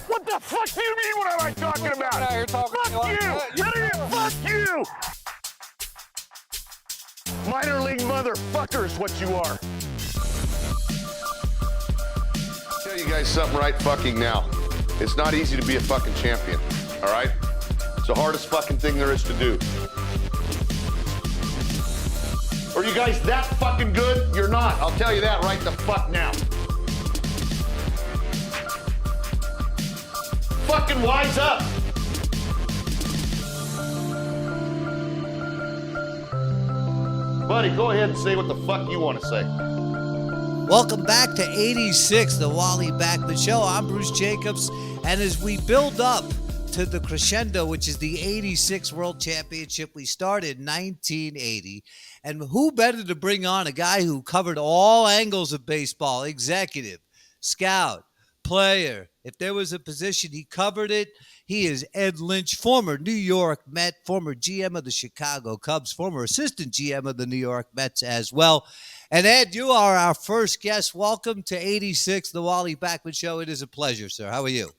What the fuck do you mean what am I talking about? Fuck you! Idiot, fuck you! Minor league motherfuckers, what you are. I'll tell you guys something right fucking now. It's not easy to be a fucking champion, all right? It's the hardest fucking thing there is to do. Are you guys that fucking good? You're not. I'll tell you that right the fuck now. Fucking wise up. Buddy, go ahead and say what the fuck you want to say. Welcome back to 86, the Wally Backman Show. I'm Bruce Jacobs, and as we build up to the crescendo, which is the 86 World Championship, we started in 1980, and who better to bring on a guy who covered all angles of baseball, executive, scout, player. If there was a position, he covered it. He is Ed Lynch, former New York Met, former GM of the Chicago Cubs, former assistant GM of the New York Mets as well. And Ed, you are our first guest. Welcome to 86, the Wally Backman Show. It is a pleasure, sir. How are you?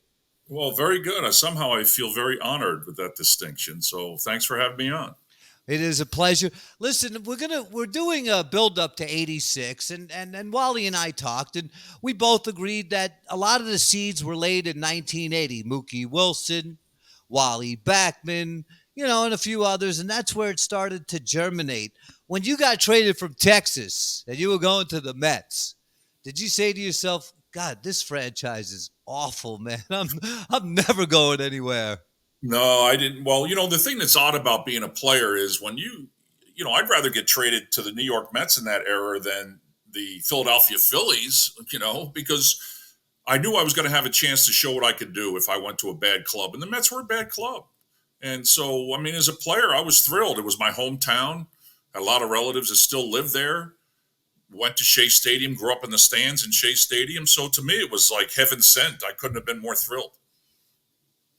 Well, very good. Somehow I feel very honored with that distinction. So thanks for having me on. It is a pleasure. Listen, we're doing a build up to 86, and Wally and I talked, and we both agreed that a lot of the seeds were laid in 1980. Mookie Wilson, Wally Backman, and a few others, and that's where it started to germinate. When you got traded from Texas and you were going to the Mets, did you say to yourself, God, this franchise is awful, man. I'm never going anywhere. No, I didn't. Well, the thing that's odd about being a player is when I'd rather get traded to the New York Mets in that era than the Philadelphia Phillies, because I knew I was going to have a chance to show what I could do if I went to a bad club. And the Mets were a bad club. And so, as a player, I was thrilled. It was my hometown. I had a lot of relatives that still live there. Went to Shea Stadium, grew up in the stands in Shea Stadium. So to me, it was like heaven sent. I couldn't have been more thrilled.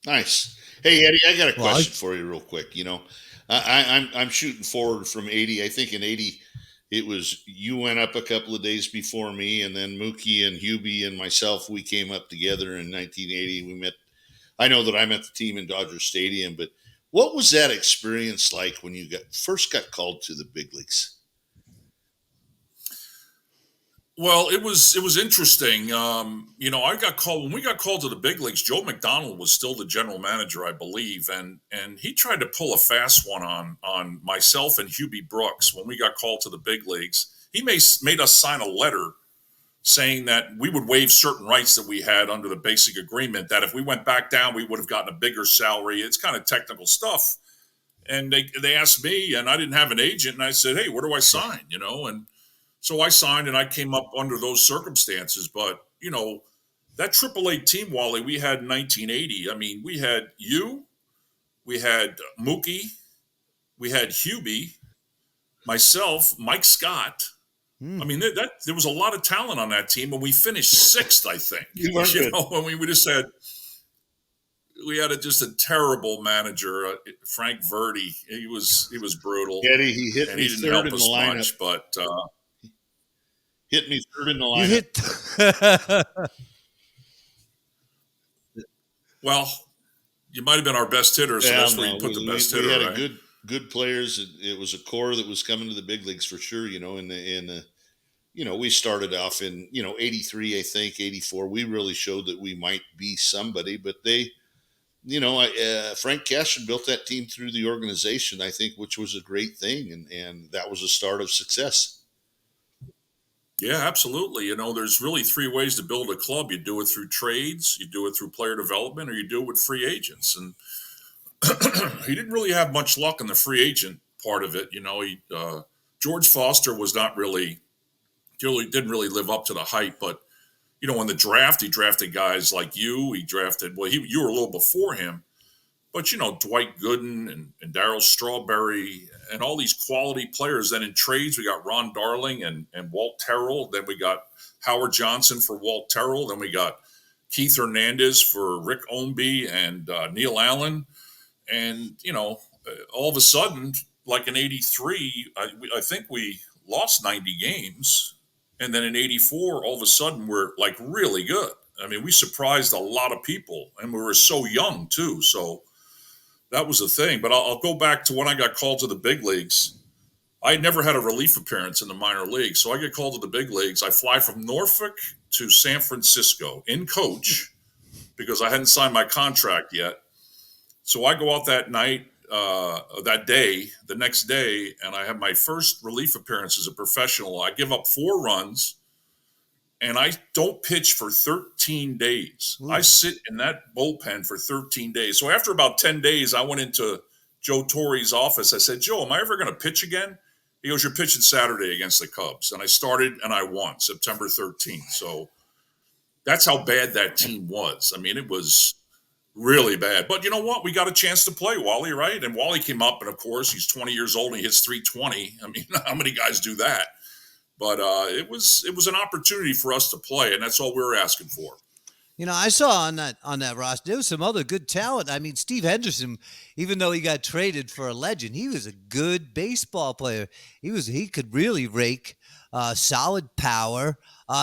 Nice. Hey, Eddie, I got a question for you real quick. I'm shooting forward from 80. I think in 80, it was you went up a couple of days before me, and then Mookie and Hubie and myself, we came up together in 1980. We met. I know that I met the team in Dodger Stadium, but what was that experience like when you first got called to the big leagues? Well, it was interesting. I got called when we got called to the big leagues. Joe McDonald was still the general manager, I believe, and he tried to pull a fast one on myself and Hubie Brooks when we got called to the big leagues. He made us sign a letter saying that we would waive certain rights that we had under the basic agreement. That if we went back down, we would have gotten a bigger salary. It's kind of technical stuff. And they asked me, and I didn't have an agent, and I said, "Hey, where do I sign?" And so I signed, and I came up under those circumstances. But, that AAA team, Wally, we had in 1980, we had you, we had Mookie, we had Hubie, myself, Mike Scott. There was a lot of talent on that team, and we finished 6th, I think. We just had just a terrible manager, Frank Verdi. He was brutal. Eddie, he hit and me he didn't third help in the us lineup. much, but hit me third in the lineup. Well, you might have been our best hitter, so that's where you put the best hitter. We had right? good players. It was a core that was coming to the big leagues for sure. We started off in 83, I think 84. We really showed that we might be somebody, but they, Frank Cashin built that team through the organization, I think, which was a great thing, and that was a start of success. Yeah, absolutely. There's really 3 ways to build a club. You do it through trades, you do it through player development, or you do it with free agents. And he didn't really have much luck in the free agent part of it. George Foster was not really didn't really live up to the hype. But, in the draft, he drafted guys like you. He drafted, you were a little before him. But, Dwight Gooden and Darryl Strawberry and all these quality players. Then in trades, we got Ron Darling and Walt Terrell. Then we got Howard Johnson for Walt Terrell. Then we got Keith Hernandez for Rick Ownby and Neil Allen. And, all of a sudden, like in 83, I think we lost 90 games. And then in 84, all of a sudden, we're like really good. I mean, we surprised a lot of people, and we were so young too. So that was the thing. But I'll go back to when I got called to the big leagues. I never had a relief appearance in the minor leagues, so I get called to the big leagues. I fly from Norfolk to San Francisco in coach because I hadn't signed my contract yet. So I go out that night, the next day, and I have my first relief appearance as a professional. I give up 4 runs, and I don't pitch for 13 days. I sit in that bullpen for 13 days. So after about 10 days, I went into Joe Torre's office. I said, Joe, am I ever going to pitch again? He goes, you're pitching Saturday against the Cubs. And I started, and I won September 13th. So that's how bad that team was. I mean, it was really bad. But you know what? We got a chance to play, Wally, right? And Wally came up, and of course, he's 20 years old, and he hits 320. I mean, how many guys do that? But it was an opportunity for us to play, and that's all we were asking for. You know, I saw on that roster, there was some other good talent. I mean, Steve Henderson, even though he got traded for a legend, he was a good baseball player. He could really rake, solid power.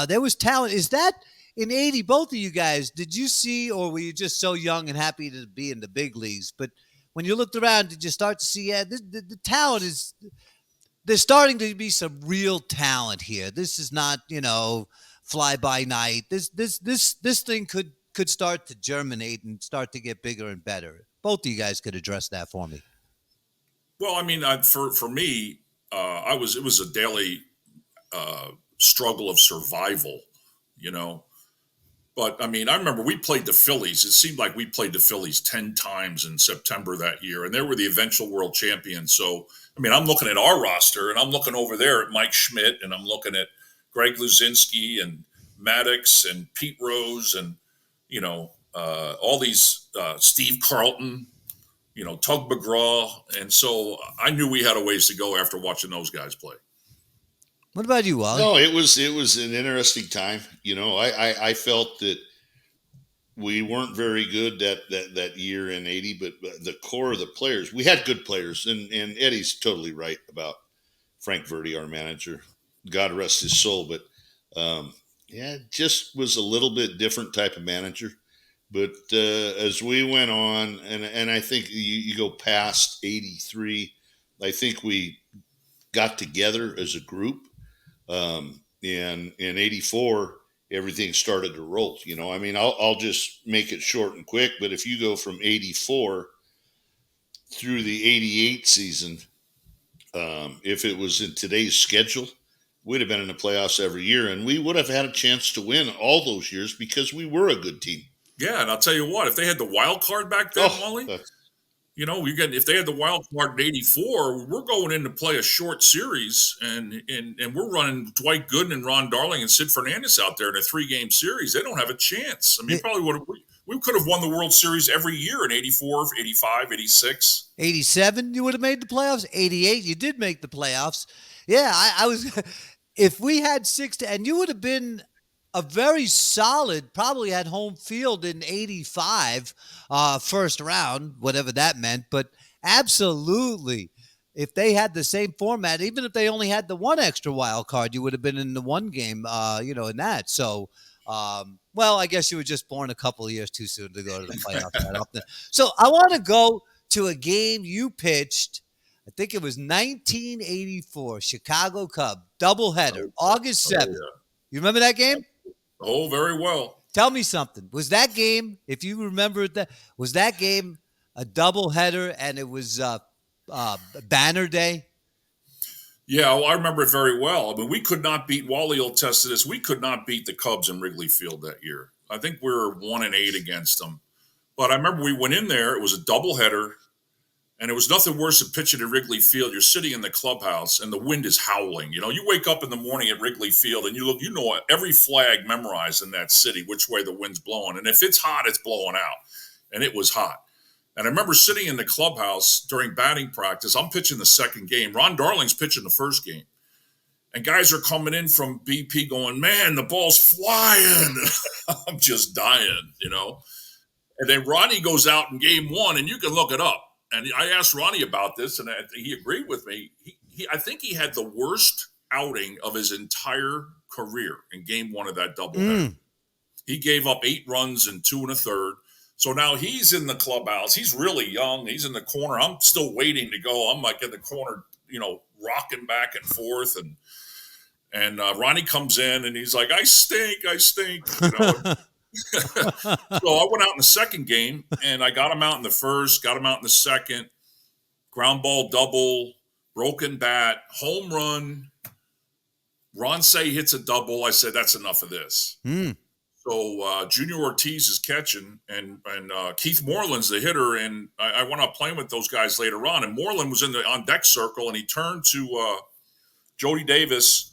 There was talent. Is that in 80, both of you guys, did you see, or were you just so young and happy to be in the big leagues? But when you looked around, did you start to see, the talent is, there's starting to be some real talent here. This is not, fly by night. This thing could start to germinate and start to get bigger and better. Both of you guys could address that for me. Well, I mean, for me, it was a daily struggle of survival, But I mean, I remember we played the Phillies. It seemed like we played the Phillies 10 times in September that year, and they were the eventual world champions. So, I mean, I'm looking at our roster, and I'm looking over there at Mike Schmidt, and I'm looking at Greg Luzinski and Maddox and Pete Rose and, all these Steve Carlton, Tug McGraw. And so I knew we had a ways to go after watching those guys play. What about you, Wally? No, it was an interesting time. I felt that we weren't very good that year in 80, but the core of the players, we had good players. And Eddie's totally right about Frank Verde, our manager. God rest his soul. But, it just was a little bit different type of manager. But as we went on, and I think you go past 83, I think we got together as a group. In 84, everything started to roll. I mean, I'll just make it short and quick. But if you go from 84 through the 88 season, if it was in today's schedule, we'd have been in the playoffs every year, and we would have had a chance to win all those years because we were a good team. Yeah, and I'll tell you what, if they had the wild card back then, Wally, if they had the wild card in 84, we're going in to play a short series, and we're running Dwight Gooden and Ron Darling and Sid Fernandez out there in a 3-game series. They don't have a chance. I mean, we could have won the World Series every year in 84, 85, 86. 87, you would have made the playoffs. 88, you did make the playoffs. Yeah, I was – if we had 6'd, and you would have been a very solid, probably had home field in 85, first round, whatever that meant. But absolutely, if they had the same format, even if they only had the one extra wild card, you would have been in the one game, in that. So, I guess you were just born a couple of years too soon to go to the playoffs. So I want to go to a game you pitched. I think it was 1984, Chicago Cub, doubleheader, August 7th. Yeah. You remember that game? Oh, very well. Tell me something. Was that game, if you remember it, was that game a doubleheader and it was banner day? Yeah, well, I remember it very well. I mean, we could not beat, Wally will test this, we could not beat the Cubs in Wrigley Field that year. I think we were 1-8 against them. But I remember we went in there, it was a doubleheader. And it was nothing worse than pitching at Wrigley Field. You're sitting in the clubhouse and the wind is howling. You wake up in the morning at Wrigley Field and you look, every flag memorized in that city, which way the wind's blowing. And if it's hot, it's blowing out. And it was hot. And I remember sitting in the clubhouse during batting practice. I'm pitching the second game. Ron Darling's pitching the first game. And guys are coming in from BP going, man, the ball's flying. I'm just dying, And then Ronnie goes out in game 1, and you can look it up. And I asked Ronnie about this, and he agreed with me. I think he had the worst outing of his entire career in game 1 of that doubleheader. He gave up 8 runs in 2 1/3. So now he's in the clubhouse. He's really young. He's in the corner. I'm still waiting to go. I'm like in the corner, rocking back and forth. And Ronnie comes in and he's like, I stink. So I went out in the second game and I got him out in the first, got him out in the second. Ground ball double, broken bat, home run. Ron Say hits a double. I said, that's enough of this. So Junior Ortiz is catching, and Keith Moreland's the hitter, and I went out playing with those guys later on, and Moreland was in the on deck circle, and he turned to Jody Davis,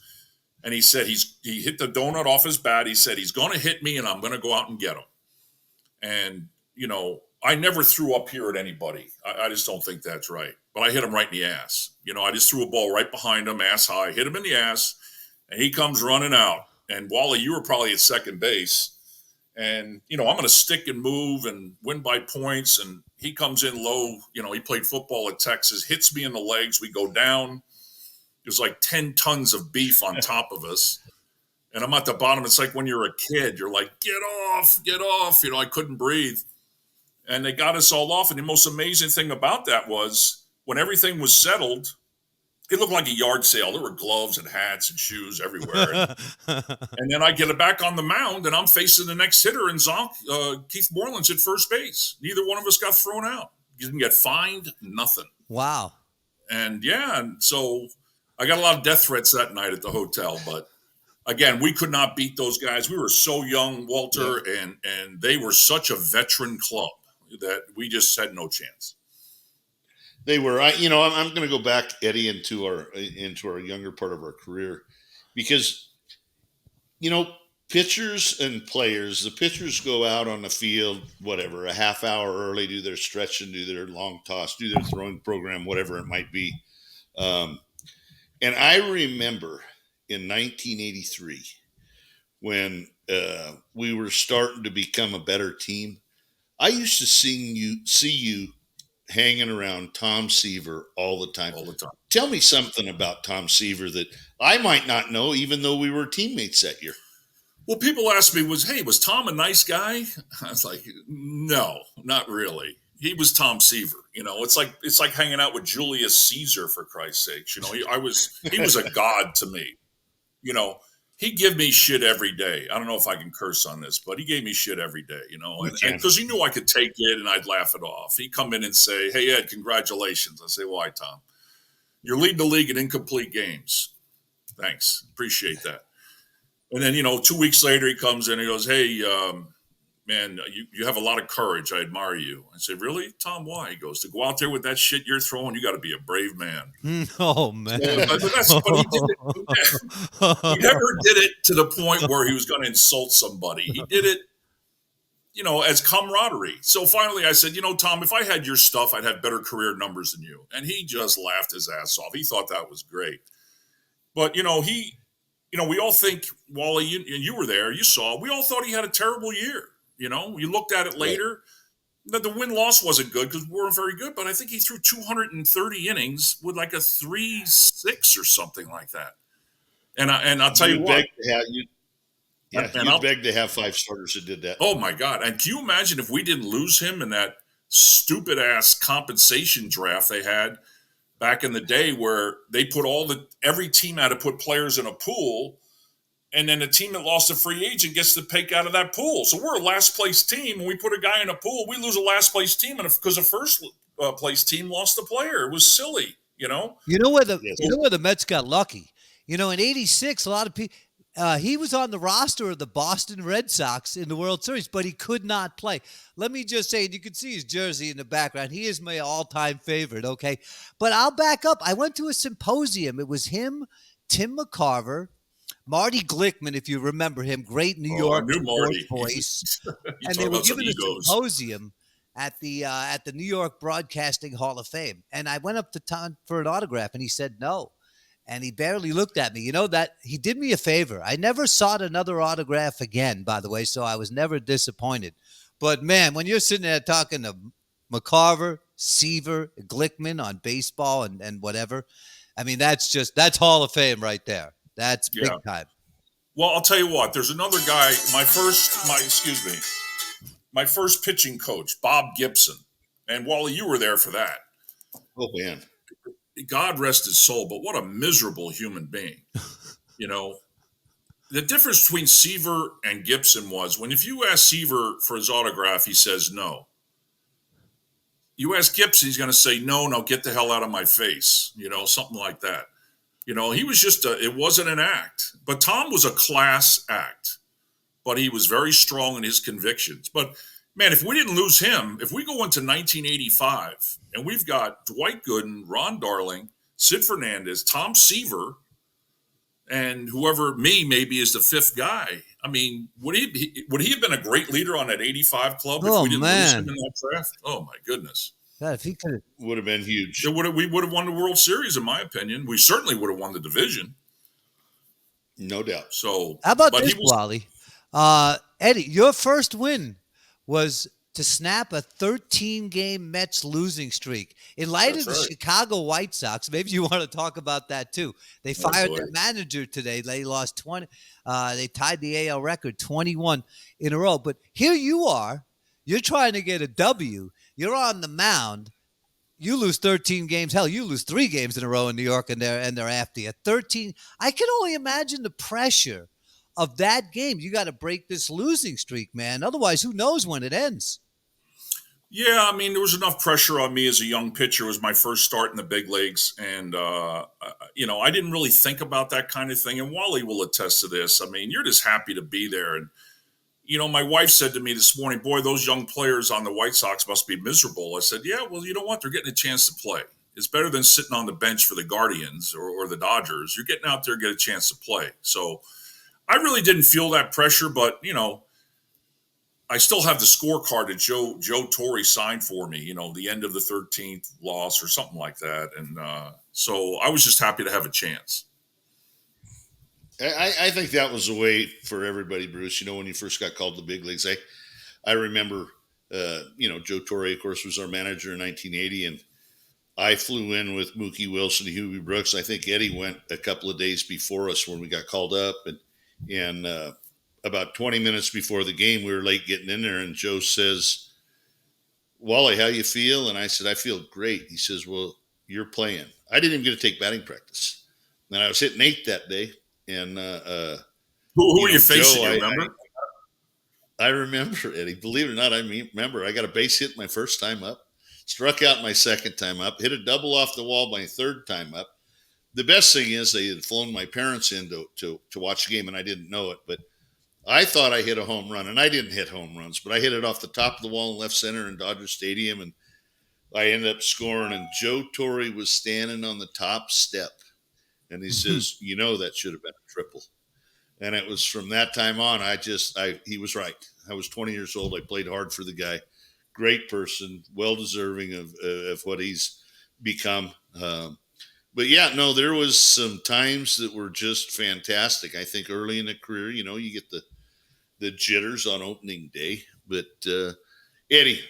and he said he hit the donut off his bat. He said he's going to hit me, and I'm going to go out and get him. And I never threw up here at anybody. I just don't think that's right. But I hit him right in the ass. I just threw a ball right behind him, ass high, hit him in the ass, and he comes running out. And Wally, you were probably at second base. And, I'm going to stick and move and win by points. And he comes in low. He played football at Texas, hits me in the legs. We go down. There's like 10 tons of beef on top of us. And I'm at the bottom. It's like when you're a kid, you're like, get off. I couldn't breathe. And they got us all off. And the most amazing thing about that was when everything was settled, it looked like a yard sale. There were gloves and hats and shoes everywhere. And then I get it back on the mound, and I'm facing the next hitter, and Keith Moreland's at first base. Neither one of us got thrown out. Didn't get fined, nothing. Wow. And so I got a lot of death threats that night at the hotel. But again, we could not beat those guys. We were so young, Walter, and they were such a veteran club that we just had no chance. They were, I'm going to go back, Eddie, into our younger part of our career, because, pitchers and players, the pitchers go out on the field, whatever, a half hour early, do their stretching, do their long toss, do their throwing program, whatever it might be. And I remember in 1983 when we were starting to become a better team, I used to see you hanging around Tom Seaver all the time. Tell me something about Tom Seaver that I might not know, even though we were teammates that year. Well, people ask me, was Tom a nice guy? I was like, no, not really. He was Tom Seaver. It's like hanging out with Julius Caesar, for Christ's sakes. He was a god to me. He give me shit every day. I don't know if I can curse on this, but he gave me shit every day, and because he knew I could take it and I'd laugh it off. He'd come in and say, hey, Ed, congratulations. I say, why, Tom? You're leading the league in incomplete games. Thanks. Appreciate that. And then, 2 weeks later, he comes in and he goes, hey, man, you have a lot of courage. I admire you. I say, really, Tom? Why? He goes, to go out there with that shit you're throwing, you got to be a brave man. Oh, man. But he did it. He never did it to the point where he was going to insult somebody. He did it, as camaraderie. So finally I said, Tom, if I had your stuff, I'd have better career numbers than you. And he just laughed his ass off. He thought that was great. But, we all think, Wally, you were there, you saw, we all thought he had a terrible year. You looked at it later. The win-loss wasn't good because we weren't very good, but I think he threw 230 innings with like a 3.6 or something like that. And I'll tell you what. You'd beg to have 5 starters that did that. Oh, my God. And can you imagine if we didn't lose him in that stupid-ass compensation draft they had back in the day where they put every team had to put players in a pool, and then the team that lost a free agent gets to pick out of that pool. So we're a last place team. When we put a guy in a pool, we lose a last place team because the first place team lost a player. It was silly, You know where the Mets got lucky. In '86, a lot of people. He was on the roster of the Boston Red Sox in the World Series, but he could not play. Let me just say, and you can see his jersey in the background. He is my all-time favorite, okay? But I'll back up. I went to a symposium. It was him, Tim McCarver, Marty Glickman, if you remember him, great New York voice. And they were giving a symposium at the New York Broadcasting Hall of Fame. And I went up to Tom for an autograph, and he said no. And he barely looked at me. That he did me a favor. I never sought another autograph again, by the way, so I was never disappointed. But, man, when you're sitting there talking to McCarver, Seaver, Glickman on baseball and whatever, I mean, that's Hall of Fame right there. That's big time. Well, I'll tell you what. There's another guy. My first pitching coach, Bob Gibson, and Wally, you were there for that. Oh man, God rest his soul, but what a miserable human being. The difference between Seaver and Gibson was if you ask Seaver for his autograph, he says no. You ask Gibson, he's going to say no. Now get the hell out of my face. Something like that. He was it wasn't an act. But Tom was a class act. But he was very strong in his convictions. But, man, if we didn't lose him, if we go into 1985 and we've got Dwight Gooden, Ron Darling, Sid Fernandez, Tom Seaver, and whoever maybe is the fifth guy, I mean, would he have been a great leader on that 85 club if we didn't lose him in that draft? Oh, my goodness. God, if he could, would have been huge. We would have won the World Series, in my opinion. We certainly would have won the division. No doubt. So, how about this, Wally? Eddie, your first win was to snap a 13-game Mets losing streak. In light of the Chicago White Sox, maybe you want to talk about that too. They fired their manager today. They lost 20. They tied the AL record 21 in a row. But here you are. You're trying to get a W. You're on the mound. You lose 13 games. Hell, you lose 3 games in a row in New York, and they're after you. 13. I can only imagine the pressure of that game. You got to break this losing streak, man. Otherwise, who knows when it ends? Yeah, I mean, there was enough pressure on me as a young pitcher. It was my first start in the big leagues. And, I didn't really think about that kind of thing. And Wally will attest to this. I mean, you're just happy to be there. And, my wife said to me this morning, boy, those young players on the White Sox must be miserable. I said, yeah, well, you know what? They're getting a chance to play. It's better than sitting on the bench for the Guardians or the Dodgers. You're getting out there and get a chance to play. So I really didn't feel that pressure, but, I still have the scorecard that Joe Torre signed for me, the end of the 13th loss or something like that. And so I was just happy to have a chance. I think that was the way for everybody, Bruce. When you first got called to the big leagues, I remember, Joe Torre, of course, was our manager in 1980, and I flew in with Mookie Wilson and Huey Brooks. I think Eddie went a couple of days before us when we got called up, and about 20 minutes before the game, we were late getting in there, and Joe says, Wally, how you feel? And I said, I feel great. He says, well, you're playing. I didn't even get to take batting practice. And I was hitting 8 that day. And who were you facing? Joe, you remember? I remember, Eddie. Believe it or not, remember. I got a base hit my first time up, struck out my second time up, hit a double off the wall my third time up. The best thing is they had flown my parents in to watch the game, and I didn't know it. But I thought I hit a home run, and I didn't hit home runs, but I hit it off the top of the wall in left center in Dodger Stadium, and I ended up scoring. And Joe Torre was standing on the top step. And he says, that should have been a triple. And it was from that time on, he was right. I was 20 years old. I played hard for the guy. Great person, well-deserving of what he's become. But yeah, no, there was some times that were just fantastic. I think early in the career, you get the jitters on opening day. But Eddie,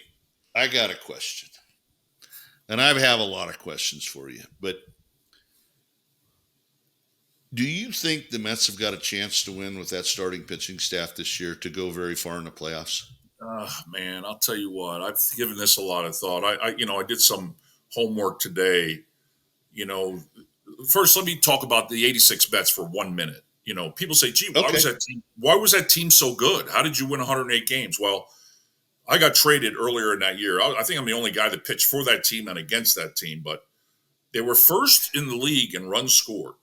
I got a question. And I have a lot of questions for you, but do you think the Mets have got a chance to win with that starting pitching staff this year to go very far in the playoffs? Man, I'll tell you what. I've given this a lot of thought. I did some homework today. First, let me talk about the '86 Mets for 1 minute. People say, "Gee, why was that team so good? How did you win 108 games?" Well, I got traded earlier in that year. I think I'm the only guy that pitched for that team and against that team. But they were first in the league in runs scored.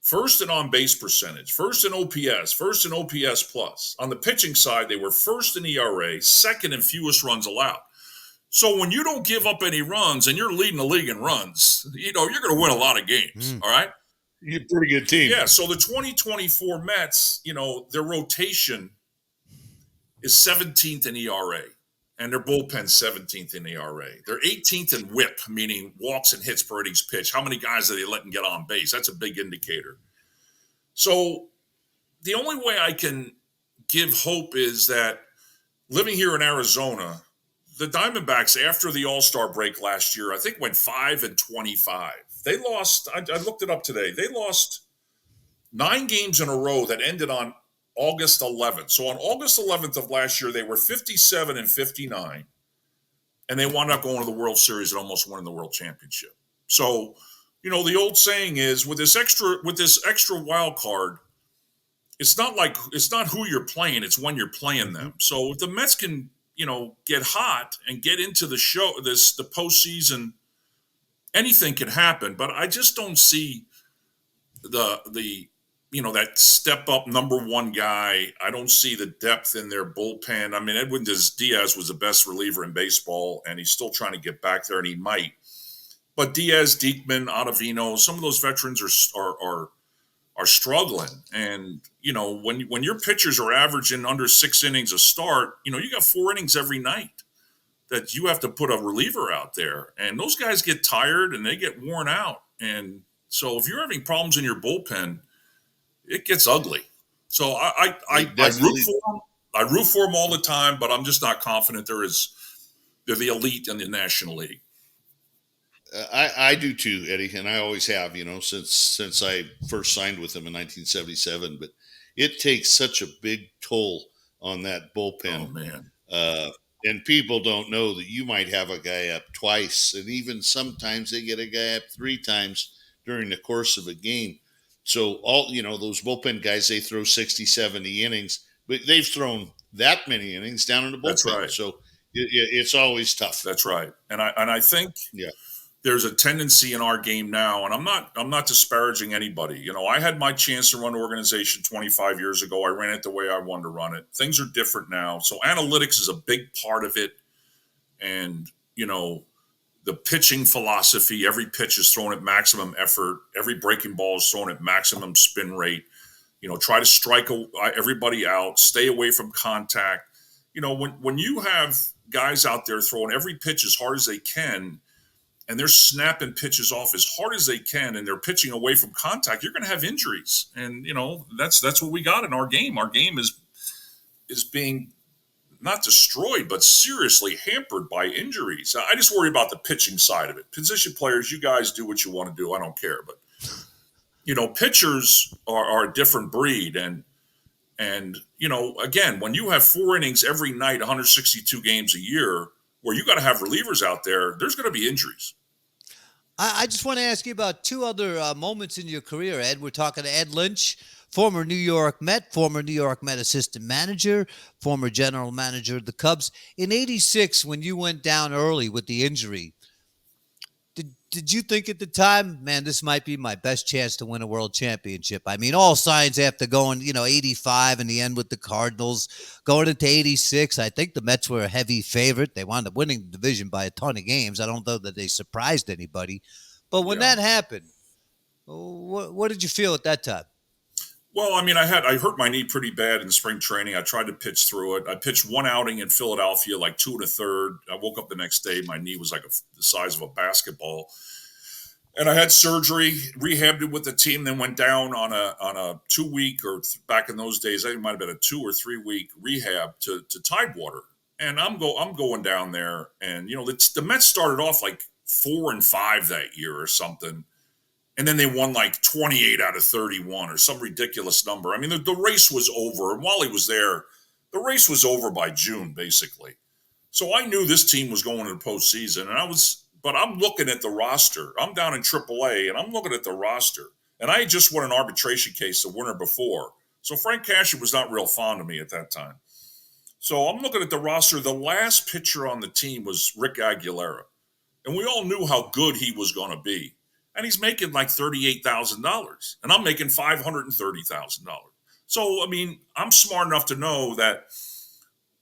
First in on-base percentage, first in OPS, first in OPS plus. On the pitching side, they were first in ERA, second in fewest runs allowed. So when you don't give up any runs and you're leading the league in runs, you're going to win a lot of games, all right? You're a pretty good team. Yeah, so the 2024 Mets, their rotation is 17th in ERA, and their bullpen's 17th in ERA. They're 18th in WHIP, meaning walks and hits per innings pitch. How many guys are they letting get on base? That's a big indicator. So the only way I can give hope is that living here in Arizona, the Diamondbacks, after the All-Star break last year, I think went 5-25. They lost, I looked it up today, they lost 9 games in a row that ended on August 11th. So on August 11th of last year, they were 57 and 59, and they wound up going to the World Series and almost winning the World Championship. So, the old saying is with this extra wild card, it's not who you're playing, it's when you're playing them. So if the Mets can, get hot and get into the postseason, anything can happen. But I just don't see that step up number one guy. I don't see the depth in their bullpen. I mean, Edwin Diaz was the best reliever in baseball, and he's still trying to get back there, and he might. But Diaz, Diekman, Ottavino, some of those veterans are struggling. And, when your pitchers are averaging under 6 innings a start, you got 4 innings every night that you have to put a reliever out there. And those guys get tired and they get worn out. And so if you're having problems in your bullpen, it gets ugly. So I root for them. I root for them all the time, but I'm just not confident they're the elite in the National League. I do too, Eddie, and I always have, since I first signed with them in 1977. But it takes such a big toll on that bullpen. Oh, man. And people don't know that you might have a guy up twice, and even sometimes they get a guy up 3 times during the course of a game. So all, those bullpen guys, they throw 60, 70 innings, but they've thrown that many innings down in the bullpen. That's right. So it's always tough. That's right. And I think there's a tendency in our game now, and I'm not disparaging anybody. I had my chance to run an organization 25 years ago. I ran it the way I wanted to run it. Things are different now. So analytics is a big part of it. And, the pitching philosophy, every pitch is thrown at maximum effort. Every breaking ball is thrown at maximum spin rate. Try to strike everybody out, stay away from contact. When you have guys out there throwing every pitch as hard as they can, and they're snapping pitches off as hard as they can, and they're pitching away from contact, you're going to have injuries. And, that's what we got in our game. Our game is being not destroyed, but seriously hampered by injuries. I just worry about the pitching side of it. Position players, you guys do what you want to do. I don't care. But, pitchers are a different breed. And again, when you have 4 innings every night, 162 games a year, where you got to have relievers out there, there's going to be injuries. I just want to ask you about 2 other moments in your career, Ed. We're talking to Ed Lynch, former New York Met assistant manager, former general manager of the Cubs. In '86, when you went down early with the injury, did you think at the time, man, this might be my best chance to win a world championship? I mean, all signs after going, 85 in the end with the Cardinals, going into 86, I think the Mets were a heavy favorite. They wound up winning the division by a ton of games. I don't know that they surprised anybody. But when that happened, what did you feel at that time? Well, I mean, I hurt my knee pretty bad in spring training. I tried to pitch through it. I pitched 1 outing in Philadelphia, like 2 1/3. I woke up the next day. My knee was like the size of a basketball. And I had surgery, rehabbed it with the team, then went down on a 2-week, or back in those days, I think it might have been a 2 or 3 week rehab to Tidewater. And I'm going down there. And, the Mets started off like 4-5 that year or something. And then they won like 28 out of 31 or some ridiculous number. I mean, the race was over. And Wally was there. The race was over by June, basically. So I knew this team was going to the postseason. But I'm looking at the roster. I'm down in AAA, and I'm looking at the roster. And I had just won an arbitration case the winter before. So Frank Casher was not real fond of me at that time. So I'm looking at the roster. The last pitcher on the team was Rick Aguilera. And we all knew how good he was going to be. And he's making like $38,000, and I'm making $530,000. So, I mean, I'm smart enough to know that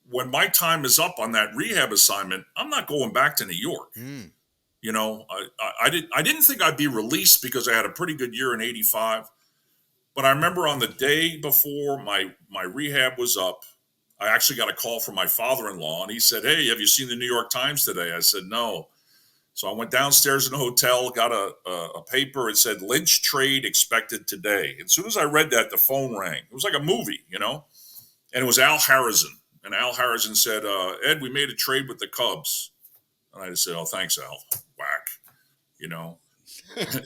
when my time is up on that rehab assignment, I'm not going back to New York. I didn't think I'd be released because I had a pretty good year in '85. But I remember on the day before my rehab was up, I actually got a call from my father-in-law, and he said, "Hey, have you seen the New York Times today?" I said, "No." So I went downstairs in the hotel, got a paper. It said, "Lynch trade expected today." As soon as I read that, the phone rang. It was like a movie, And it was Al Harrison. And Al Harrison said, "Ed, we made a trade with the Cubs." And I just said, "Oh, thanks, Al." Whack,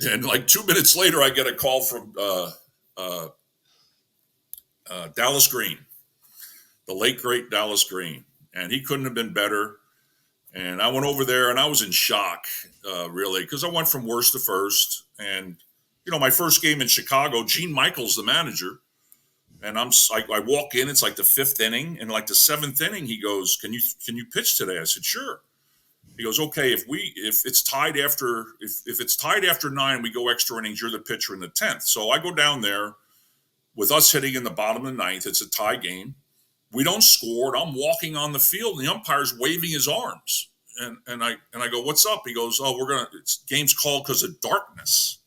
And like 2 minutes later, I get a call from Dallas Green, the late great Dallas Green, and he couldn't have been better. And I went over there, and I was in shock, really, because I went from worst to first. And my first game in Chicago, Gene Michael's the manager, and I walk in. It's like the 5th inning, and like the 7th inning, he goes, "Can you pitch today?" I said, "Sure." He goes, "Okay, if it's tied after 9, we go extra innings. You're the pitcher in the 10th." So I go down there with us hitting in the bottom of the 9th. It's a tie game. We don't score. And I'm walking on the field, and the umpire's waving his arms. And I go, "What's up?" He goes, "Oh, game's called because of darkness."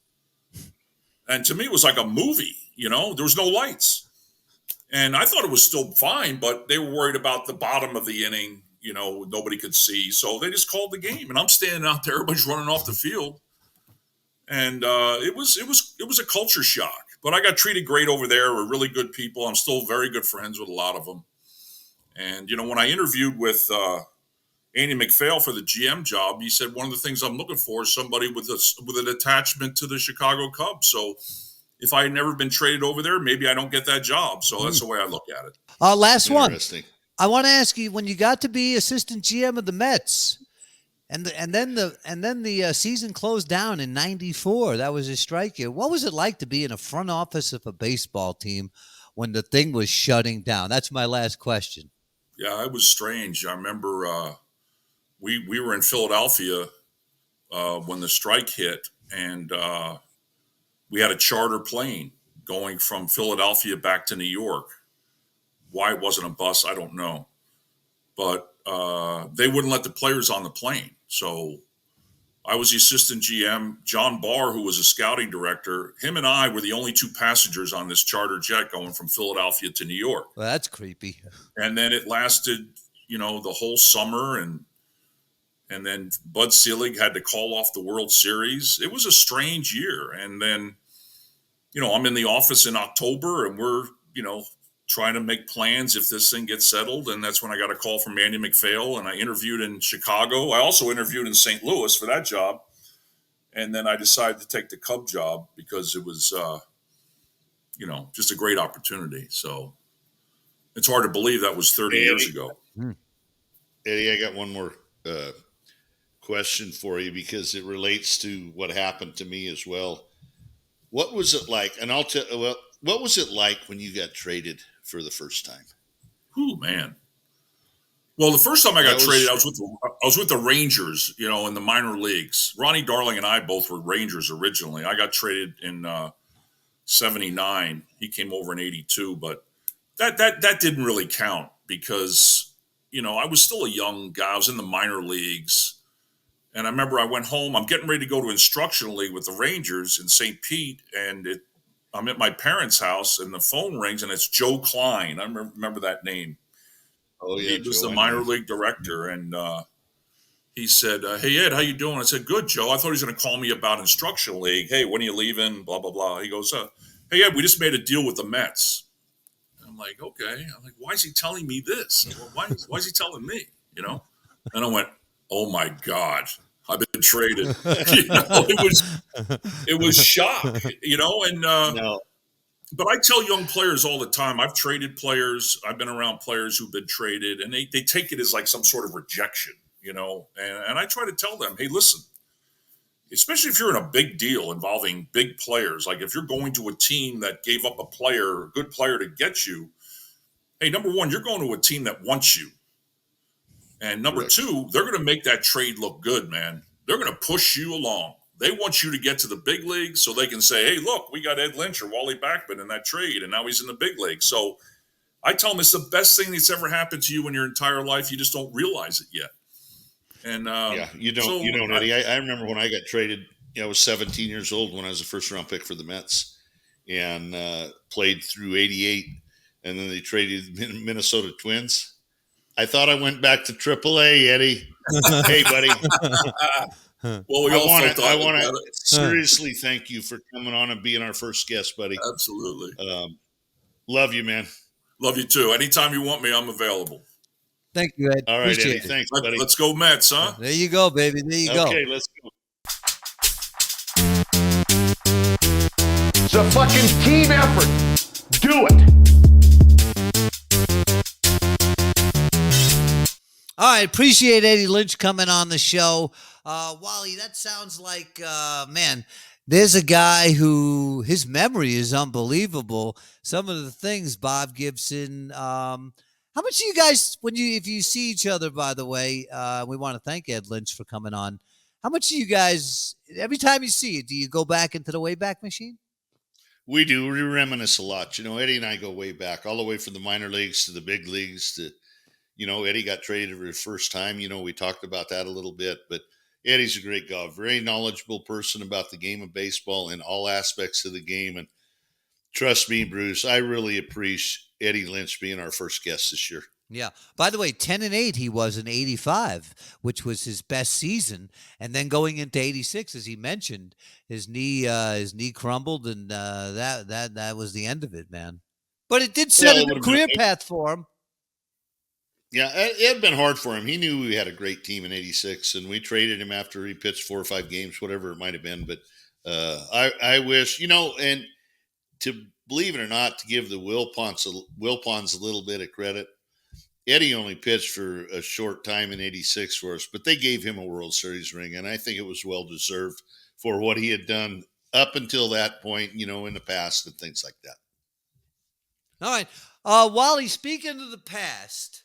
And to me, it was like a movie. There was no lights, and I thought it was still fine, but they were worried about the bottom of the inning. Nobody could see, so they just called the game. And I'm standing out there, everybody's running off the field, and it was a culture shock. But I got treated great over there. We're really good people. I'm still very good friends with a lot of them. And when I interviewed with Andy McPhail for the GM job, he said one of the things I'm looking for is somebody with an attachment to the Chicago Cubs. So if I had never been traded over there, maybe I don't get that job. So that's the way I look at it. Last one. I want to ask you, when you got to be assistant GM of the Mets, and then the season closed down in '94. That was a strike year. What was it like to be in a front office of a baseball team when the thing was shutting down? That's my last question. Yeah, it was strange. I remember we were in Philadelphia when the strike hit, and we had a charter plane going from Philadelphia back to New York. Why it wasn't a bus, I don't know. But they wouldn't let the players on the plane. So I was the assistant GM. John Barr, who was a scouting director, him and I were the only 2 passengers on this charter jet going from Philadelphia to New York. Well, that's creepy. And then it lasted, the whole summer. And then Bud Selig had to call off the World Series. It was a strange year. And then, I'm in the office in October, and we're, trying to make plans if this thing gets settled. And that's when I got a call from Andy McPhail, and I interviewed in Chicago. I also interviewed in St. Louis for that job. And then I decided to take the Cub job because it was, just a great opportunity. So it's hard to believe that was 30 years ago. Eddie, I got one more question for you because it relates to what happened to me as well. What was it like? And what was it like when you got traded for the first time? Oh, man. Well, the first time I got traded, I was with the Rangers, in the minor leagues. Ronnie Darling and I both were Rangers originally. I got traded in 79. He came over in 82, but that didn't really count because, I was still a young guy. I was in the minor leagues. And I remember I went home. I'm getting ready to go to instructional league with the Rangers in St. Pete, and I'm at my parents' house, and the phone rings, and it's Joe Klein. I remember that name. Oh yeah, he was the minor league director, and he said, "Hey Ed, how you doing?" I said, "Good, Joe." I thought he was going to call me about instructional league. Hey, when are you leaving? Blah blah blah. He goes, "Hey Ed, we just made a deal with the Mets." I'm like, "Okay." I'm like, "Why is he telling me this? Why is he telling me?" And I went, "Oh my God, I've been traded." It was shock, and No. But I tell young players all the time, I've traded players, I've been around players who've been traded, and they take it as like some sort of rejection, and I try to tell them, hey, listen, especially if you're in a big deal involving big players, like if you're going to a team that gave up a good player to get you, hey, number one, you're going to a team that wants you. And number two, they're going to make that trade look good, man. They're going to push you along. They want you to get to the big leagues so they can say, hey, look, we got Ed Lynch or Wally Backman in that trade, and now he's in the big league. So I tell them it's the best thing that's ever happened to you in your entire life. You just don't realize it yet. And you don't, Eddie. I remember when I got traded, I was 17 years old when I was a first-round pick for the Mets and played through 88, and then they traded Minnesota Twins. I thought I went back to AAA, Eddie. Hey, buddy. Well, I want to seriously thank you for coming on and being our first guest, buddy. Absolutely. Love you, man. Love you too. Anytime you want me, I'm available. Thank you, Ed. All right, Appreciate Eddie. it. Thanks, buddy. Let's go Mets, huh? There you go, baby. There you go. Okay, let's go. It's a fucking team effort. Do it. All right, appreciate Eddie Lynch coming on the show. Wally, that sounds like, man, there's a guy who his memory is unbelievable. Some of the things, Bob Gibson. How much do you guys, if you see each other, by the way, we want to thank Ed Lynch for coming on. How much do you guys, every time you see it, do you go back into the Wayback Machine? We do. We reminisce a lot. Eddie and I go way back, all the way from the minor leagues to the big leagues to, Eddie got traded for the first time. We talked about that a little bit, but Eddie's a great guy, very knowledgeable person about the game of baseball and all aspects of the game. And trust me, Bruce, I really appreciate Eddie Lynch being our first guest this year. Yeah. By the way, 10-8 he was in 85, which was his best season. And then going into 86, as he mentioned, his knee crumbled, and that was the end of it, man. But it did set a new career path for him. Yeah, it had been hard for him. He knew we had a great team in 86, and we traded him after he pitched 4 or 5 games, whatever it might have been. But I wish, and to believe it or not, to give the Wilpons a little bit of credit, Eddie only pitched for a short time in 86 for us, but they gave him a World Series ring, and I think it was well-deserved for what he had done up until that point, in the past and things like that. All right. Wally, speaking of the past,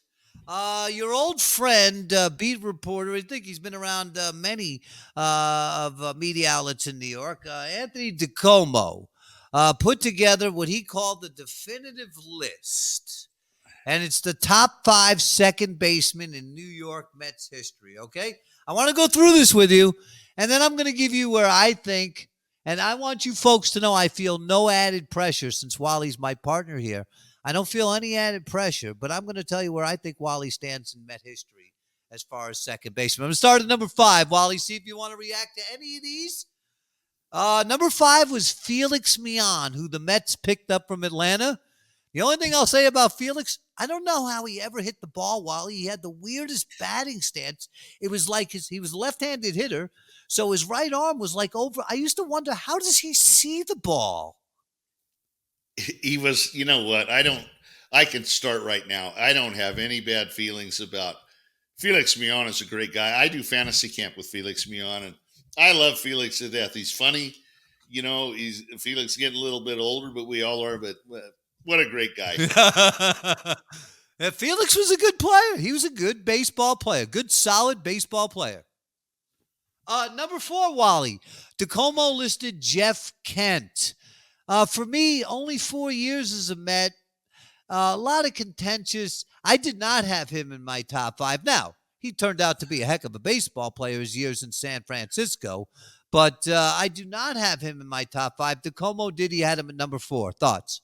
your old friend, beat reporter, I think he's been around many of media outlets in New York, Anthony DiComo, put together what he called the definitive list. And it's the top 5 second basemen in New York Mets history, okay? I want to go through this with you, and then I'm going to give you where I think, and I want you folks to know I feel no added pressure since Wally's my partner here. I don't feel any added pressure, but I'm going to tell you where I think Wally stands in Met history as far as second baseman. I'm going to start at number 5. Wally, see if you want to react to any of these. Number 5 was Felix Millan, who the Mets picked up from Atlanta. The only thing I'll say about Felix, I don't know how he ever hit the ball, Wally. He had the weirdest batting stance. It was like he was a left-handed hitter, so his right arm was like over. I used to wonder, how does he see the ball? He was, you know what? I can start right now. I don't have any bad feelings about Felix Millan. Is a great guy. I do fantasy camp with Felix Millan, and I love Felix to death. He's funny. Felix getting a little bit older, but we all are, but what a great guy. Yeah, Felix was a good player. He was a good baseball player. Good, solid baseball player. Number 4, Wally. DiComo listed Jeff Kent. For me, only 4 years as a Met. A lot of contentious. I did not have him in my top 5. Now, he turned out to be a heck of a baseball player his years in San Francisco. But I do not have him in my top 5. DiComo did. He had him at number 4. Thoughts?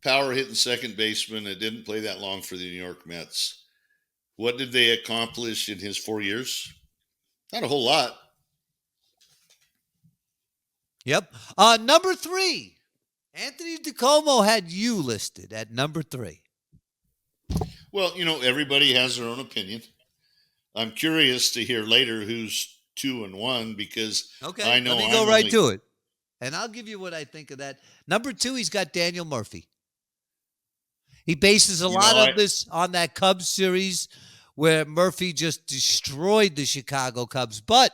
Power hitting second baseman. It didn't play that long for the New York Mets. What did they accomplish in his 4 years? Not a whole lot. Yep. Number 3. Anthony DiComo had you listed at number 3. Well, everybody has their own opinion. I'm curious to hear later who's 2 and 1 because I know let me go right to it. And I'll give you what I think of that. Number 2, he's got Daniel Murphy. He bases a lot of this on that Cubs series where Murphy just destroyed the Chicago Cubs. But,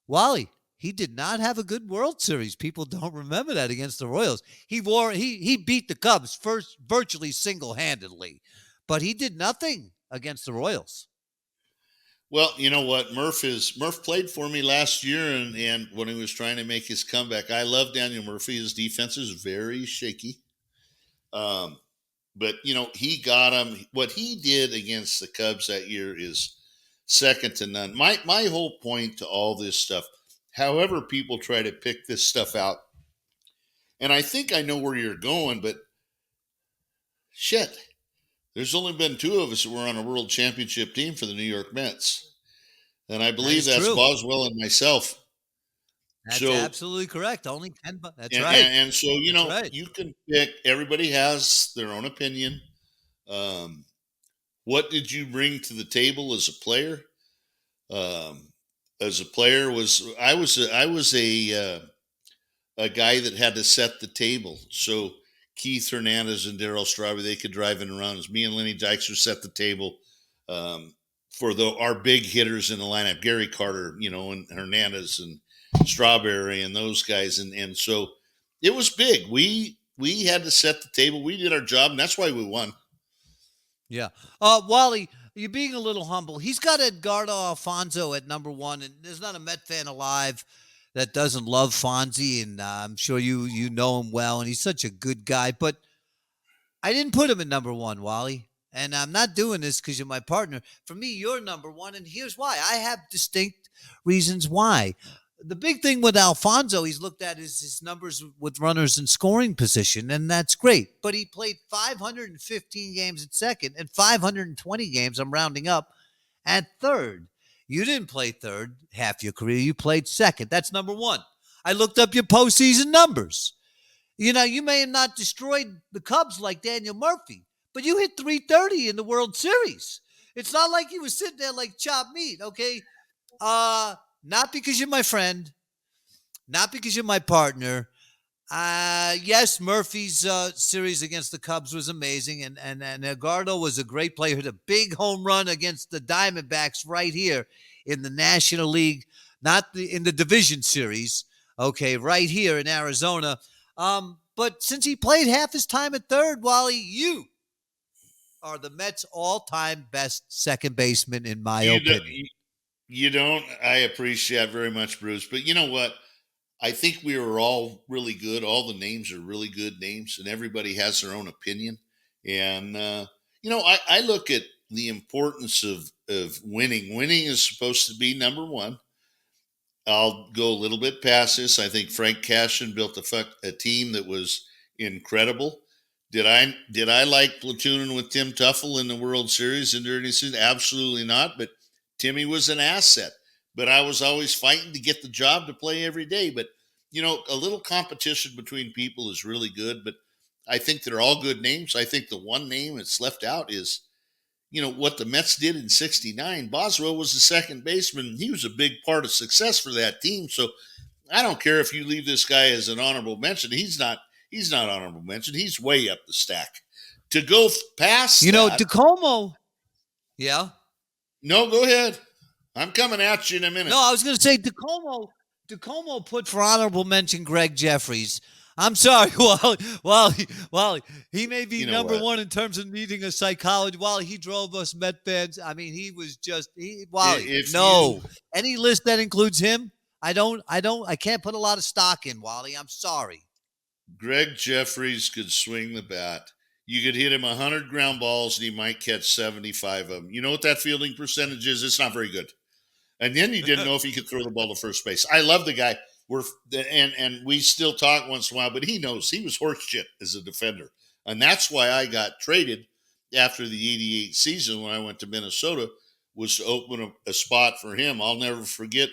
Wally, he did not have a good World Series. People don't remember that against the Royals. He beat the Cubs first virtually single-handedly, but he did nothing against the Royals. Well, you know what? Murph played for me last year, and when he was trying to make his comeback, I love Daniel Murphy. His defense is very shaky. But, he got him. What he did against the Cubs that year is second to none. My whole point to all this stuff, however people try to pick this stuff out, and I think I know where you're going, but shit, there's only been 2 of us that were on a world championship team for the New York Mets. And I believe that's Boswell and myself. That's absolutely correct. Only 10. That's right. And so, you can pick. Everybody has their own opinion. What did you bring to the table as a player? I was a guy that had to set the table. So Keith Hernandez and Darryl Strawberry, they could drive in runs. Me and Lenny Dykes would set the table for our big hitters in the lineup, Gary Carter, and Hernandez and Strawberry and those guys. And so it was big. We had to set the table. We did our job, and that's why we won. Yeah. Wally, you're being a little humble. He's got Edgardo Alfonso at number 1, and there's not a Met fan alive that doesn't love Fonzie, and I'm sure you know him well, and he's such a good guy. But I didn't put him at number 1, Wally, and I'm not doing this because you're my partner. For me, you're number 1, and here's why. I have distinct reasons why. The big thing with Alfonso, he's looked at his numbers with runners in scoring position, and that's great. But he played 515 games at second and 520 games, I'm rounding up, at third. You didn't play third half your career. You played second. That's number 1. I looked up your postseason numbers. You may have not destroyed the Cubs like Daniel Murphy, but you hit 330 in the World Series. It's not like you were sitting there like chopped meat, okay? Not because you're my friend, not because you're my partner. Yes, Murphy's series against the Cubs was amazing, and Edgardo was a great player. Hit a big home run against the Diamondbacks right here in the National League, not in the division series, okay, right here in Arizona. But since he played half his time at third, Wally, you are the Mets' all-time best second baseman, in my opinion. You don't. I appreciate it very much, Bruce. But you know what? I think we were all really good. All the names are really good names, and everybody has their own opinion. And, I look at the importance of winning. Winning is supposed to be number 1. I'll go a little bit past this. I think Frank Cashin built a team that was incredible. Did I like platooning with Tim Tuffle in the World Series and during the season? Absolutely not. But Timmy was an asset, but I was always fighting to get the job to play every day. But, a little competition between people is really good, but I think they're all good names. I think the one name that's left out is, what the Mets did in 69. Boswell was the second baseman. He was a big part of success for that team. So I don't care if you leave this guy as an honorable mention. He's not honorable mention. He's way up the stack. To go past DeComo. Yeah. No, go ahead. I'm coming at you in a minute. No, I was going to say DeComo put for honorable mention Greg Jeffries. I'm sorry, Wally. He may be number 1 in terms of needing a psychologist. Wally, he drove us Met fans. I mean, he was just Wally. Any list that includes him, I can't put a lot of stock in, Wally. I'm sorry. Greg Jeffries could swing the bat. You could hit him 100 ground balls, and he might catch 75 of them. You know what that fielding percentage is? It's not very good. And then you didn't know if he could throw the ball to first base. I love the guy. And we still talk once in a while, but he knows he was horse shit as a defender. And that's why I got traded after the 88 season when I went to Minnesota, was to open a spot for him. I'll never forget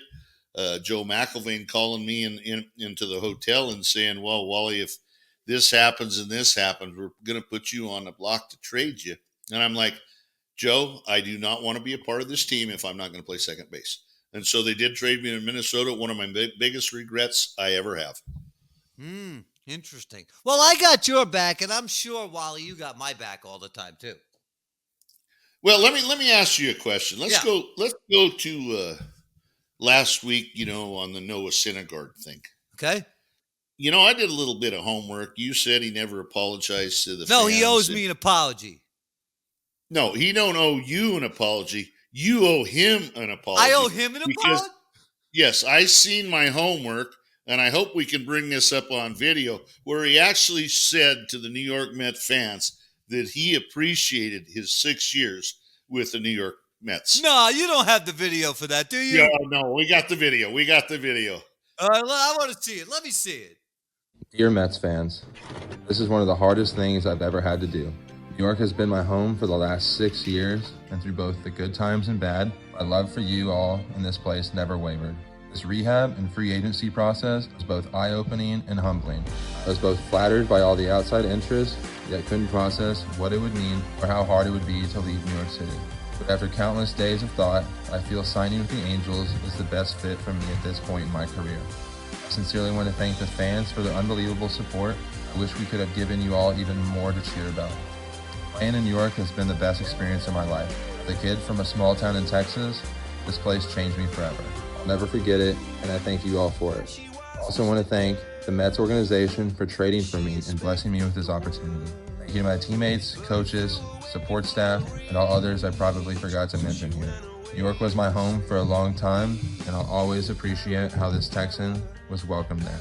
Joe McIlvain calling me into the hotel and saying, well, Wally, if this happens and this happens, we're going to put you on the block to trade you. And I'm like, Joe, I do not want to be a part of this team if I'm not going to play second base. And so they did trade me to Minnesota, one of my biggest regrets I ever have. Interesting. Well, I got your back, and I'm sure, Wally, you got my back all the time, too. Well, let me ask you a question. Let's go to last week, on the Noah Syndergaard thing. Okay. I did a little bit of homework. You said he never apologized to the fans. No, he owes me an apology. No, he don't owe you an apology. You owe him an apology. I owe him an apology? Yes, I seen my homework, and I hope we can bring this up on video, where he actually said to the New York Mets fans that he appreciated his 6 years with the New York Mets. No, you don't have the video for that, do you? Yeah, no, we got the video. All right, I want to see it. Let me see it. Dear Mets fans, this is one of the hardest things I've ever had to do. New York has been my home for the last 6 years, and through both the good times and bad, my love for you all in this place never wavered. This rehab and free agency process was both eye-opening and humbling. I was both flattered by all the outside interest, yet couldn't process what it would mean or how hard it would be to leave New York City. But after countless days of thought, I feel signing with the Angels is the best fit for me at this point in my career. I sincerely want to thank the fans for their unbelievable support. I wish we could have given you all even more to cheer about. Playing in New York has been the best experience of my life. As a kid from a small town in Texas, this place changed me forever. I'll never forget it, and I thank you all for it. I also want to thank the Mets organization for trading for me and blessing me with this opportunity. Thank you to my teammates, coaches, support staff, and all others I probably forgot to mention here. New York was my home for a long time, and I'll always appreciate how this Texan was welcomed there.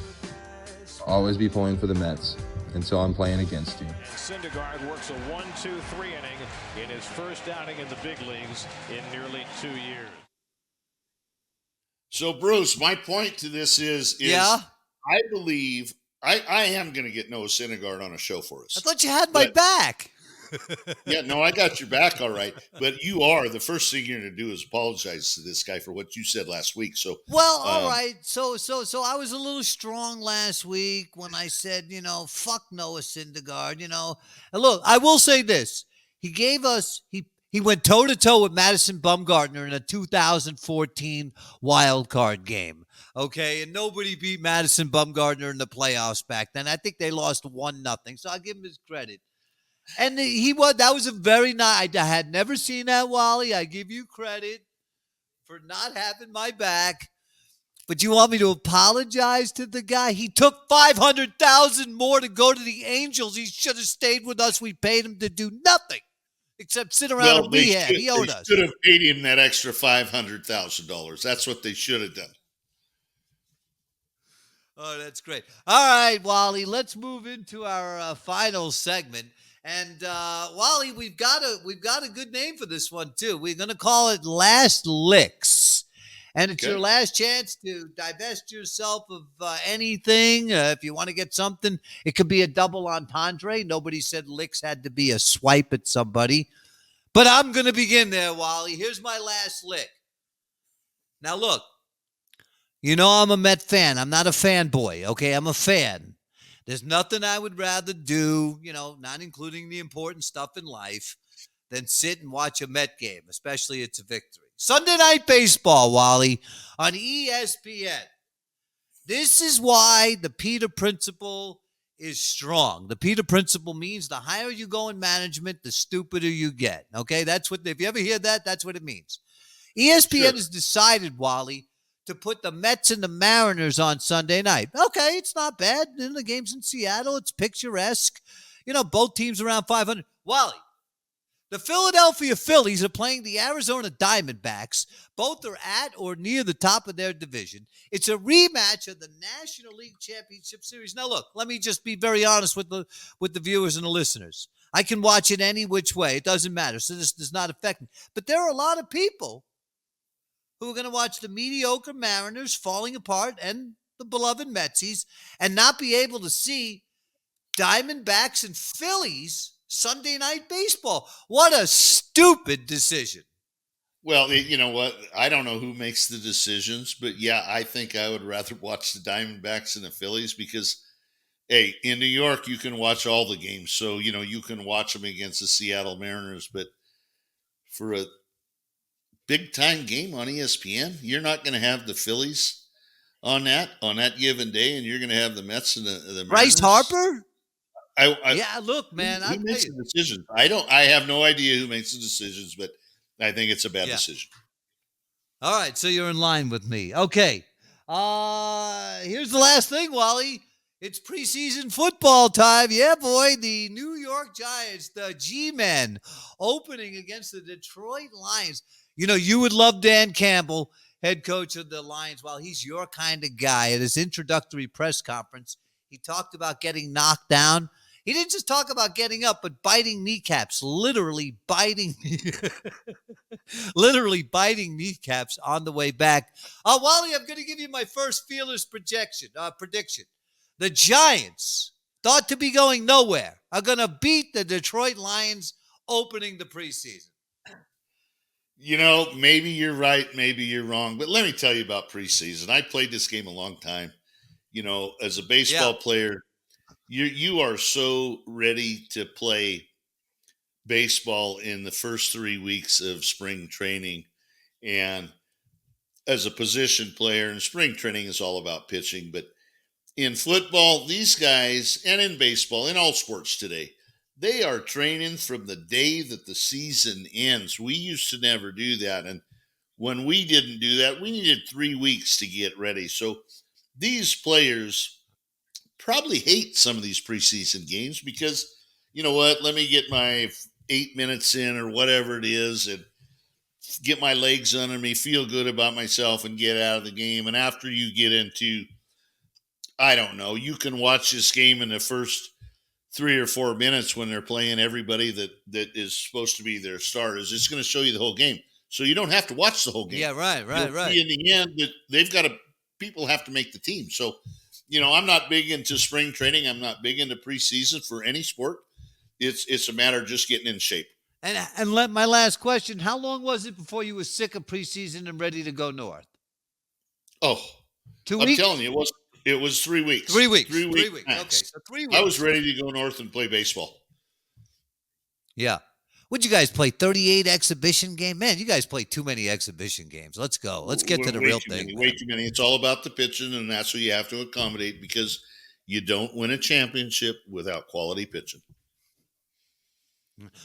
I'll always be pulling for the Mets until I'm playing against you. Syndergaard works a 1-2-3 inning in his first outing in the big leagues in nearly 2 years. So, Bruce, my point to this is I believe I am going to get Noah Syndergaard on a show for us. I thought you had my back. Yeah, no, I got your back, all right. But the first thing you're going to do is apologize to this guy for what you said last week. So, well, all right. So I was a little strong last week when I said, fuck Noah Syndergaard. And look, I will say this: he went toe to toe with Madison Bumgarner in a 2014 wild card game. Okay, and nobody beat Madison Bumgarner in the playoffs back then. I think they lost 1-0. So I'll give him his credit. And that was a very nice. I had never seen that, Wally. I give you credit for not having my back. But you want me to apologize to the guy? He took $500,000 more to go to the Angels. He should have stayed with us. We paid him to do nothing except sit around and rehab. He owed us. Should have paid him that extra $500,000. That's what they should have done. Oh, that's great. All right, Wally, let's move into our final segment. And Wally, we've got a good name for this one too. We're going to call it Last Licks, and it's your last chance to divest yourself of anything. If you want to get something, it could be a double entendre. Nobody said licks had to be a swipe at somebody, but I'm going to begin there, Wally. Here's my last lick. Now look, I'm a Met fan. I'm not a fanboy. Okay, I'm a fan. There's nothing I would rather do, not including the important stuff in life, than sit and watch a Met game, especially it's a victory. Sunday Night Baseball, Wally, on ESPN. This is why the Peter Principle is strong. The Peter Principle means the higher you go in management, the stupider you get. Okay, if you ever hear that, that's what it means. ESPN has decided, Wally, to put the Mets and the Mariners on Sunday night. Okay, it's not bad. The game's in Seattle. It's picturesque. Both teams around 500. Wally, the Philadelphia Phillies are playing the Arizona Diamondbacks. Both are at or near the top of their division. It's a rematch of the National League Championship Series. Now, look, let me just be very honest with the viewers and the listeners. I can watch it any which way. It doesn't matter. So this does not affect me. But there are a lot of people who are going to watch the mediocre Mariners falling apart and the beloved Metsies and not be able to see Diamondbacks and Phillies Sunday Night Baseball. What a stupid decision. Well, you know what? I don't know who makes the decisions, but yeah, I think I would rather watch the Diamondbacks and the Phillies because, hey, in New York, you can watch all the games. So, you can watch them against the Seattle Mariners, but for a big time game on ESPN, you're not going to have the Phillies on that given day, and you're going to have the Mets and the Mariners. Bryce Harper? Yeah, look, man. Who makes the decisions? I have no idea who makes the decisions, but I think it's a bad decision. All right, so you're in line with me. Okay. Here's the last thing, Wally. It's preseason football time. Yeah, boy. The New York Giants, the G-Men, opening against the Detroit Lions. You would love Dan Campbell, head coach of the Lions. Well, he's your kind of guy. At his introductory press conference, he talked about getting knocked down. He didn't just talk about getting up, but biting kneecaps, literally biting kneecaps on the way back. Wally, I'm going to give you my first feelers prediction. The Giants, thought to be going nowhere, are going to beat the Detroit Lions opening the preseason. Maybe you're right, maybe you're wrong, but let me tell you about preseason. I played this game a long time. As a baseball player, you are so ready to play baseball in the first 3 weeks of spring training. And as a position player, and spring training is all about pitching. But in football, these guys, and in baseball, in all sports today, they are training from the day that the season ends. We used to never do that. And when we didn't do that, we needed 3 weeks to get ready. So these players probably hate some of these preseason games because, you know what, let me get my 8 minutes in or whatever it is and get my legs under me, feel good about myself, and get out of the game. And after you get into, I don't know, you can watch this game in the first 3 or 4 minutes when they're playing everybody that is supposed to be their starters. It's going to show you the whole game. So you don't have to watch the whole game. Yeah, right. See in the end that they've got to, people have to make the team. So, you know, I'm not big into spring training. I'm not big into preseason for any sport. It's a matter of just getting in shape. And my last question, how long was it before you were sick of preseason and ready to go north? Oh, 2 weeks? I'm telling you, it was 3 weeks. 3 weeks. 3 weeks. Okay, so 3 weeks. I was ready to go north and play baseball. Yeah. Would you guys play 38 exhibition games? Man, you guys play too many exhibition games. Let's go. Let's get to the real thing. Way too many. It's all about the pitching, and that's what you have to accommodate because you don't win a championship without quality pitching.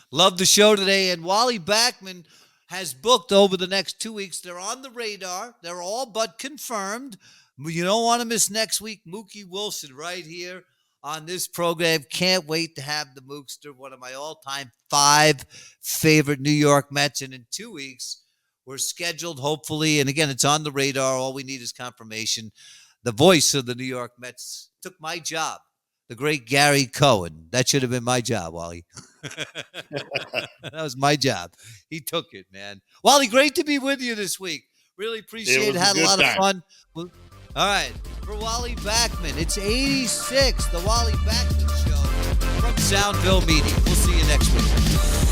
Love the show today, and Wally Backman has booked over the next 2 weeks. They're on the radar. They're all but confirmed. You don't want to miss next week. Mookie Wilson right here on this program. Can't wait to have the Mookster, one of my all-time 5 favorite New York Mets. And in 2 weeks, we're scheduled, hopefully, and again, it's on the radar. All we need is confirmation. The voice of the New York Mets took my job, the great Gary Cohen. That should have been my job, Wally. That was my job. He took it, man. Wally, great to be with you this week. Really appreciate it. Had a lot of fun. All right. For Wally Backman, it's 86, the Wally Backman Show from Soundville Media. We'll see you next week.